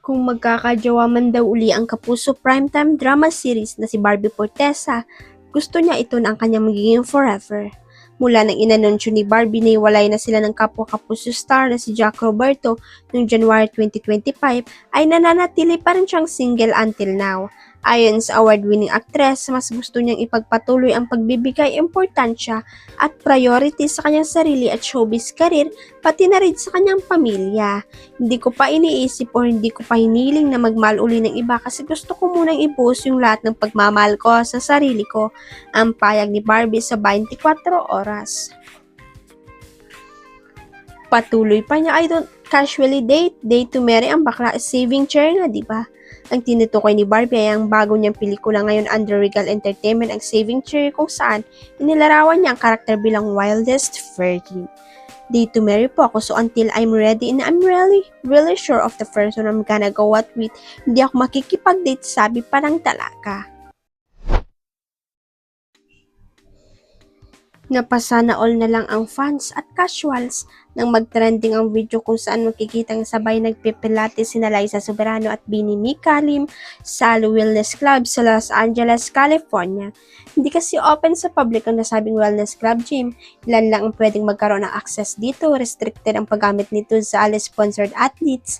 Kung magkakajowa man daw uli ang kapuso primetime drama series na si Barbie Fortesa, gusto niya ito na ang kanyang magiging forever. Mula nang inanunsyo ni Barbie na iwalay na sila ng kapwa-kapuso star na si Jack Roberto noong January 2025, ay nananatili pa rin siyang single until now. Ayon sa award-winning actress, mas gusto niyang ipagpatuloy ang pagbibigay importansya at priority sa kanyang sarili at showbiz career, pati na rin sa kanyang pamilya. Hindi ko pa iniisip o hindi ko pa hiniling na magmahal uli ng iba kasi gusto ko munang ibuhos yung lahat ng pagmamahal ko sa sarili ko, ang payag ni Barbie sa 24 oras. Patuloy pa niya, I don't casually date to marry ang bakla saving chair na, diba? Ang tinutukoy ni Barbie ay ang bago niyang pelikula ngayon under Regal Entertainment, ang Saving Cherry, kung saan inilarawan niya ang karakter bilang wildest virgin. Date to marry po ako, so until I'm ready and I'm really sure of the person I'm gonna go out with, hindi ako makikipag-date, sabi parang talaka. Napasana all na lang ang fans at casuals nang mag-trending ang video kung saan makikitang sabay nagpipilates sina Liza Soberano at Bini Mikalim sa Wellness Club sa Los Angeles, California. Hindi kasi open sa public ang nasabing wellness club gym. Ilan lang ang pwedeng magkaroon ng access dito, restricted ang paggamit nito sa sponsored athletes,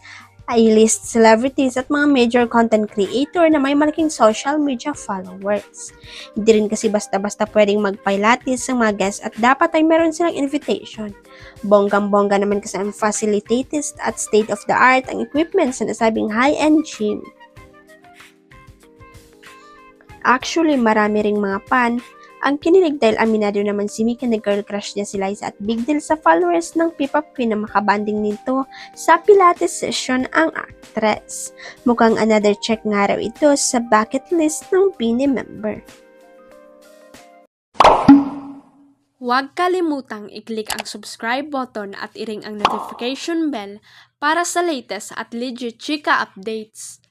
A-list celebrities at mga major content creator na may malaking social media followers. Hindi rin kasi basta-basta pwedeng mag-pilates ang mga guests at dapat ay meron silang invitation. Bonggang-bongga naman kasi ang facilities at state-of-the-art ang equipment sa nasabing high-end gym. Actually, marami ring mga fan ang kinilig dahil aminado naman si Mika na girl crush niya si Liza at big deal sa followers ng P-pop queen na makabanding nito sa Pilates session ang actress. Mukhang another check nga raw ito sa bucket list ng Bini member. Huwag kalimutang i-click ang subscribe button at i-ring ang notification bell para sa latest at legit chika updates.